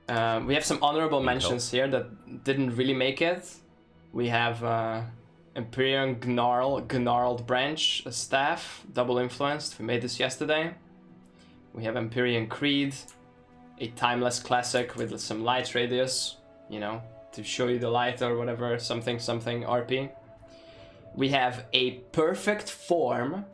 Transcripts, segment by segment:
We have some honorable mentions here that didn't really make it. We have Empyrean Gnarled Branch, a staff, double influenced. We made this yesterday. We have Empyrean Creed, a timeless classic with some light radius, you know, to show you the light or whatever, something RP. We have a perfect form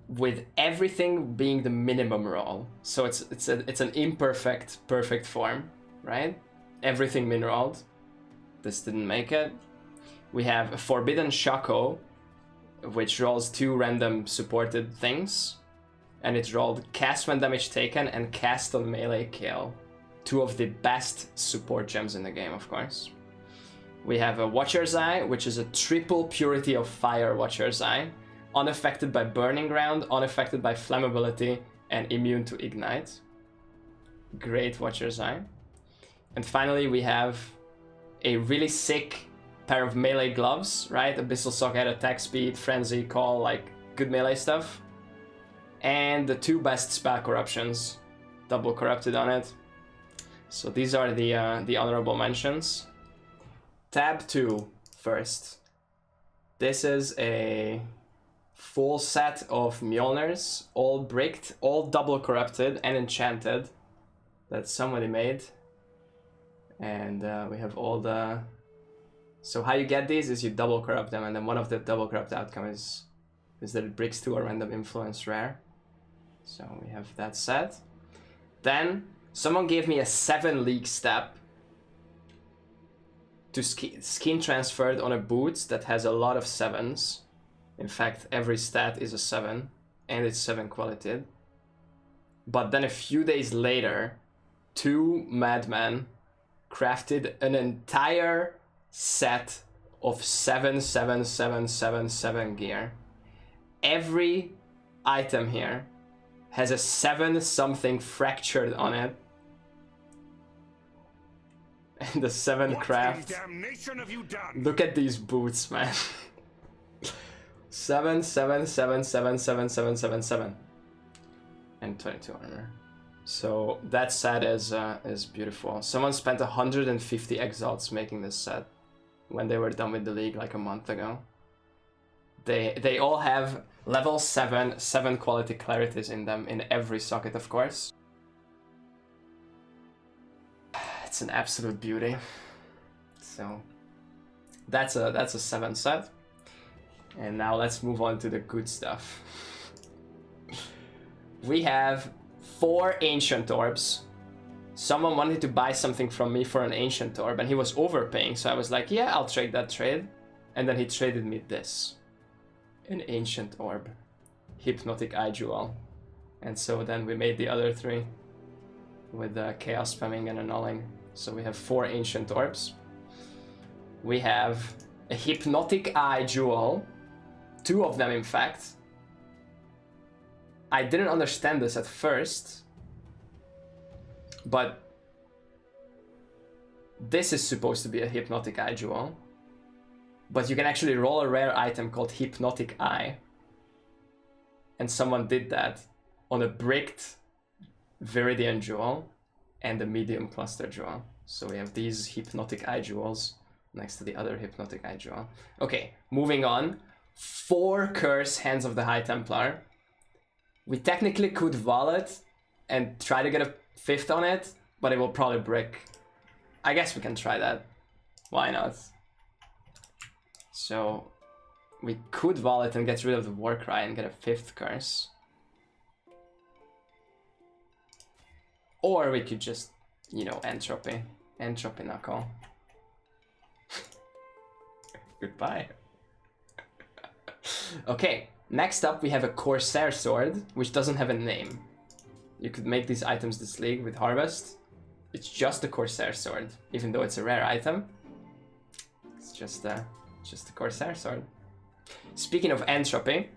with everything being the minimum roll. So it's an imperfect perfect form, right? Everything min-rolled. This didn't make it. We have a Forbidden Shaco, which rolls 2 random supported things. And it rolled cast when damage taken and cast on melee kill. 2 of the best support gems in the game, of course. We have a Watcher's Eye, which is a triple Purity of Fire Watcher's Eye. Unaffected by Burning Ground, unaffected by Flammability, and immune to Ignite. Great Watcher's Eye. And finally, we have a really sick pair of melee gloves, right? Abyssal Socket, attack speed, frenzy, call, like good melee stuff. And the 2 best spell corruptions, double corrupted on it. So these are the honorable mentions. Tab 2 first. This is a full set of Mjolnirs, all bricked, all double corrupted and enchanted, that somebody made. And we have all the... So how you get these is you double corrupt them, and then one of the double corrupt outcomes is that it bricks to a random influence rare. So we have that set. Then someone gave me a 7 league step to skin transferred on a boot that has a lot of 7s. In fact, every stat is a 7, and it's 7 quality. But then a few days later, 2 madmen crafted an entire set of 7 gear. Every item here has a 7 something fractured on it. And the 7 craft. Look at these boots, man. 7, 7, 7, 7, 7, 7, 7, 7. And 22 armor. So that set is beautiful. Someone spent 150 exalts making this set when they were done with the league like a month ago. They all have level 7 quality clarities in them in every socket, of course. It's an absolute beauty. So that's a 7 set. And now let's move on to the good stuff. We have 4 Ancient Orbs. Someone wanted to buy something from me for an Ancient Orb, and he was overpaying, so I was like, yeah, I'll trade that trade. And then he traded me this. An Ancient Orb. Hypnotic Eye Jewel. And so then we made the other 3 with Chaos Spamming and Annulling. So we have 4 Ancient Orbs. We have a Hypnotic Eye Jewel. 2 of them, in fact. I didn't understand this at first, but this is supposed to be a Hypnotic Eye Jewel. But you can actually roll a rare item called Hypnotic Eye. And someone did that on a bricked Viridian Jewel and a medium cluster jewel. So we have these Hypnotic Eye Jewels next to the other Hypnotic Eye Jewel. Okay, moving on. 4 Curse Hands of the High Templar. We technically could wall it and try to get a 5th on it, but it will probably brick. I guess we can try that. Why not? So we could wall it and get rid of the Warcry and get a 5th curse. Or we could just, you know, Entropy Knuckle. Goodbye. Okay, next up we have a Corsair Sword, which doesn't have a name. You could make these items this league with Harvest. It's just a Corsair Sword, even though it's a rare item. It's just a Corsair Sword. Speaking of Entropy,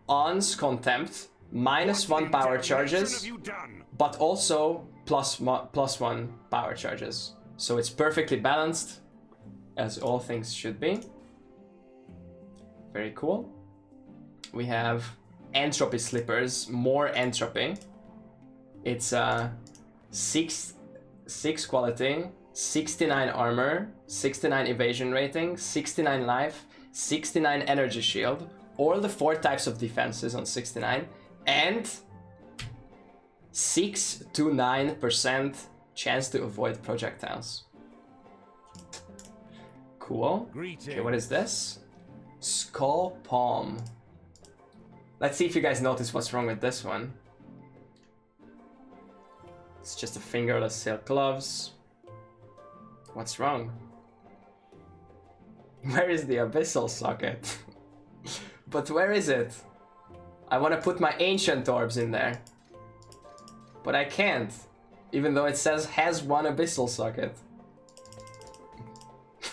On's Contempt, -1 power charges, but also +1 power charges. So it's perfectly balanced, as all things should be. Very cool. We have Entropy Slippers, more Entropy. It's 6 6 quality, 69 armor, 69 evasion rating, 69 life, 69 energy shield, all the 4 types of defenses on 69, and 6 to 9% chance to avoid projectiles. Cool. Okay, what is this? Skull Palm. Let's see if you guys notice what's wrong with this one. It's just a fingerless silk gloves. What's wrong? Where is the abyssal socket? But where is it? I want to put my ancient orbs in there. But I can't. Even though it says has 1 abyssal socket.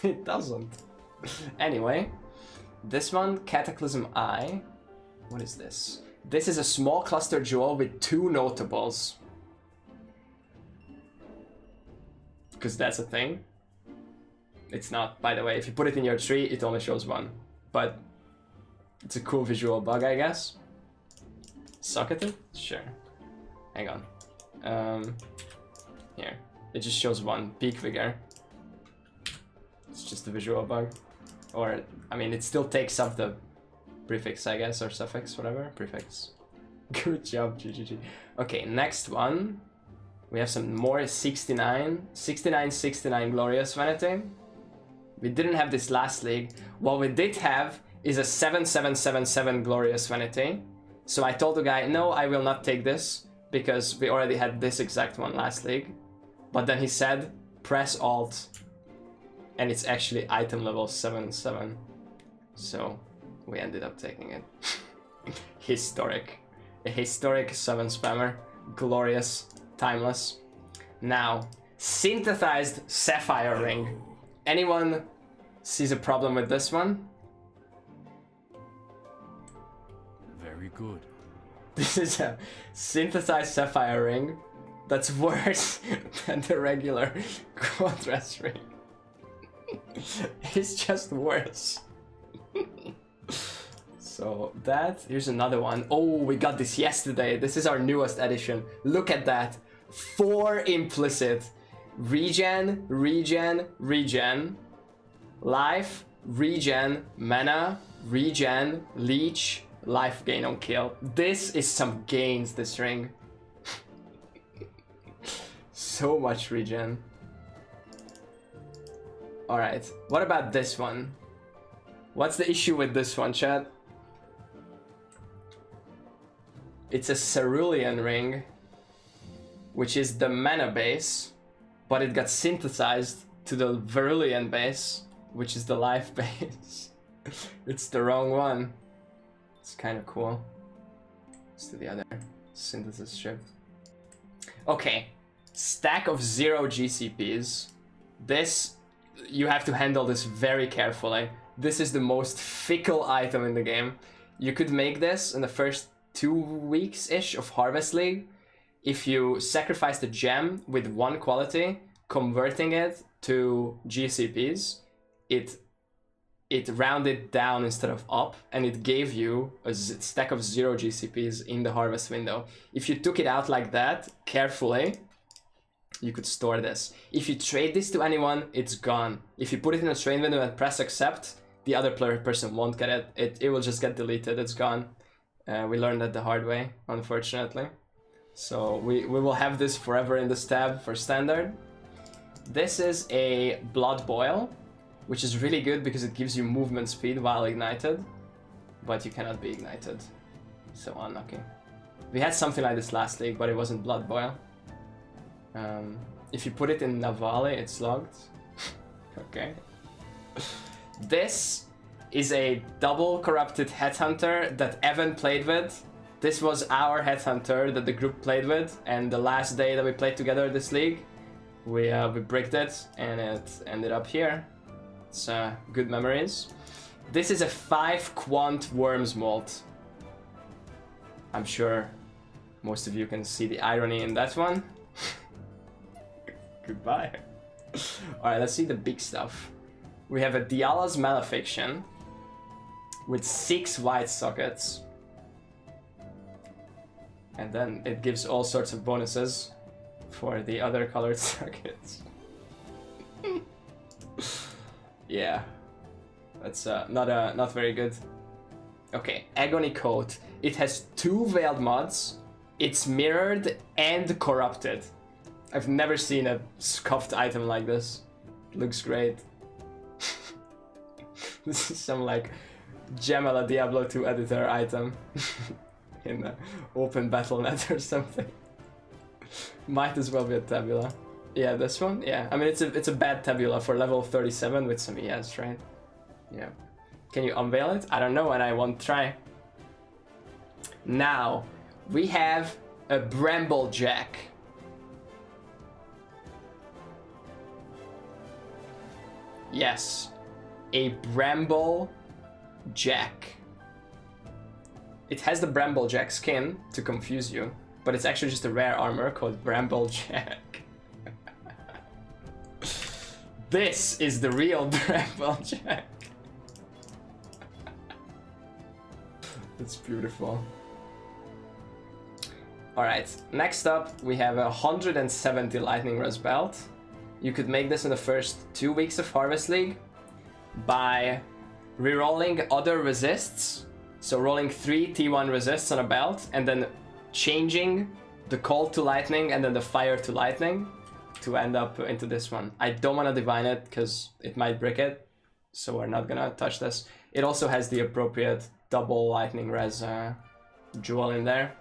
It doesn't. Anyway. This one, Cataclysm Eye. What is this? This is a small cluster jewel with 2 notables. Because that's a thing. It's not, by the way. If you put it in your tree, it only shows 1. But it's a cool visual bug, I guess. Socketed? Sure. Hang on. Here. It just shows 1. Peak vigor. It's just a visual bug. Or, I mean, it still takes up the prefix, I guess, or suffix, whatever. Prefix. Good job, GGG. Okay, next one. We have some more 69. 69 Glorious Vanity. We didn't have this last league. What we did have is a 7777 Glorious Vanity. So I told the guy, no, I will not take this, because we already had this exact one last league. But then he said, press Alt. And it's actually item level 77. So we ended up taking it. Historic. A historic 7 spammer. Glorious. Timeless. Now, synthesized sapphire ring. Anyone sees a problem with this one? Very good. This is a synthesized sapphire ring that's worse than the regular contrast ring. It's just worse. So that, here's another one. Oh, we got this yesterday. This is our newest edition. Look at that. 4 implicit. Regen, regen, regen. Life, regen, mana, regen, leech, life gain on kill. This is some gains, this ring. So much regen. Alright, what about this one? What's the issue with this one, chat? It's a cerulean ring, which is the mana base, but it got synthesized to the Verulean base, which is the life base. It's the wrong one. It's kind of cool. Let's do the other synthesis strip. Okay, stack of 0 GCPs. This, you have to handle this very carefully. This is the most fickle item in the game. You could make this in the first 2 weeks-ish of Harvest League if you sacrifice the gem with 1 quality, converting it to GCPs, it rounded down instead of up, and it gave you a stack of 0 GCPs in the harvest window. If you took it out like that, carefully, you could store this. If you trade this to anyone, it's gone. If you put it in a trade window and press accept, the other person won't get it. It will just get deleted, it's gone. We learned that the hard way, unfortunately. So we will have this forever in the stab for standard. This is a Blood Boil, which is really good because it gives you movement speed while ignited, but you cannot be ignited. So unlucky. We had something like this last league, but it wasn't Blood Boil. If you put it in Navali, it's logged. Okay. This is a double corrupted headhunter that Evan played with. This was our headhunter that the group played with, and the last day that we played together this league, we bricked it, and it ended up here. It's good memories. This is a 5 quant worms molt. I'm sure most of you can see the irony in that one. Goodbye. Alright, let's see the big stuff. We have a Diala's Malefiction with 6 white sockets. And then it gives all sorts of bonuses. for the other colored circuits. Yeah, that's not very good. Okay, Agony Coat. It has 2 veiled mods. It's mirrored and corrupted. I've never seen a scuffed item like this. Looks great. This is some like Gemma Diablo 2 editor item in the open battle.net or something. Might as well be a tabula. Yeah, this one. Yeah, I mean it's a bad tabula for level 37 with some ES, right? Yeah. Can you unveil it? I don't know, and I won't try. Now we have a Bramble Jack. Yes, a Bramble Jack. It has the Bramble Jack skin to confuse you, but it's actually just a rare armor called Bramble Jack. This is the real Bramble Jack. It's beautiful. Alright, next up we have a 170 Lightning Res belt. You could make this in the first 2 weeks of Harvest League by rerolling other resists. So rolling 3 T1 resists on a belt and then changing the cold to lightning and then the fire to lightning to end up into this one. I don't want to divine it because it might brick it, so we're not gonna touch this. It also has the appropriate double lightning res jewel in there.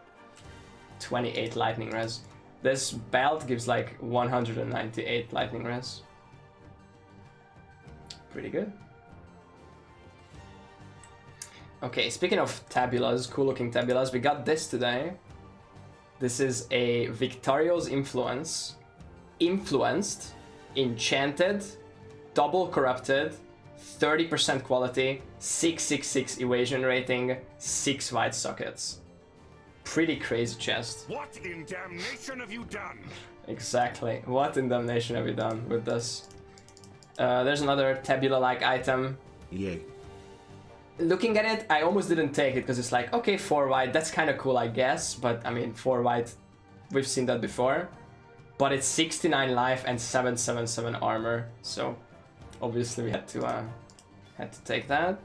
28 lightning res. This belt gives like 198 lightning res. Pretty good. Okay, speaking of tabulas, cool looking tabulas, we got this today. This is a Victorio's Influence. Influenced, enchanted, double corrupted, 30% quality, 666 evasion rating, 6 white sockets. Pretty crazy chest. What in damnation have you done? Exactly. What in damnation have you done with this? There's another tabula-like item. Yay. Looking at it, I almost didn't take it because it's like, okay, 4 white, that's kind of cool, I guess. But I mean, 4 white, we've seen that before. But it's 69 life and 777 armor, so obviously we had to take that.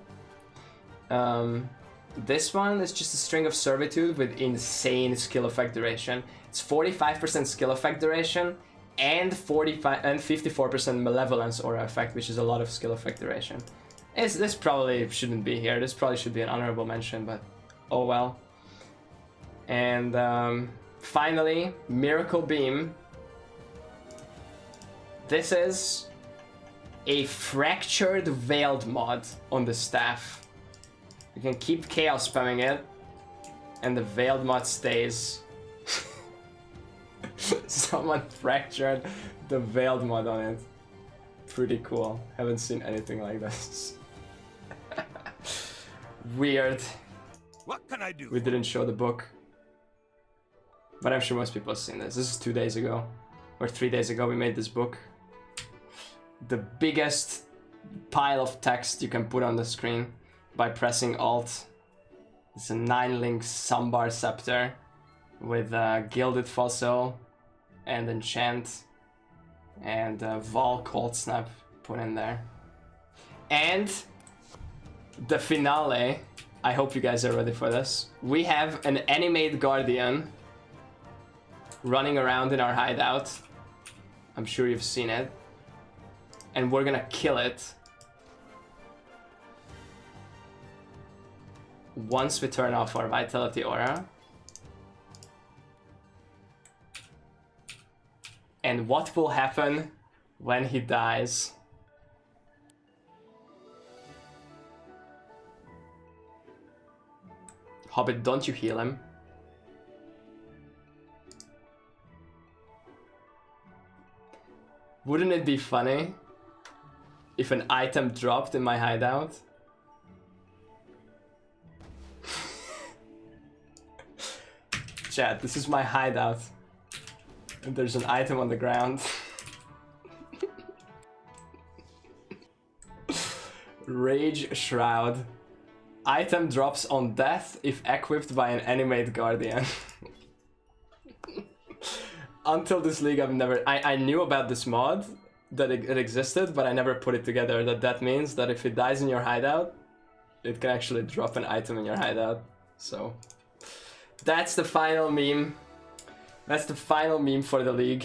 This one is just a String of Servitude with insane skill effect duration. It's 45% skill effect duration and 54% Malevolence aura effect, which is a lot of skill effect duration. This probably shouldn't be here. This probably should be an honorable mention, but oh well. And finally, Miracle Beam. This is a Fractured Veiled mod on the staff. You can keep Chaos spamming it, and the Veiled mod stays. Someone fractured the Veiled mod on it. Pretty cool. Haven't seen anything like this. Weird. What can I do? We didn't show the book. But I'm sure most people have seen this. This is 2 days ago. Or 3 days ago we made this book. The biggest pile of text you can put on the screen by pressing Alt. It's a 9-link Sambar Scepter with Gilded Fossil and Enchant and Vol Cold Snap put in there. And the finale, I hope you guys are ready for this. We have an Animate Guardian running around in our hideout. I'm sure you've seen it. And we're gonna kill it once we turn off our Vitality Aura. And what will happen when he dies? Hobbit, don't you heal him? Wouldn't it be funny if an item dropped in my hideout? Chat, this is my hideout. And there's an item on the ground. Rage Shroud. Item drops on death if equipped by an Animate Guardian. until this league, I knew about this mod, that it existed, but I never put it together, that means that if it dies in your hideout, it can actually drop an item in your hideout. So that's the final meme. That's the final meme for the league.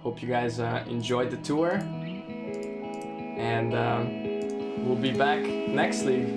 Hope you guys enjoyed the tour, and we'll be back next league.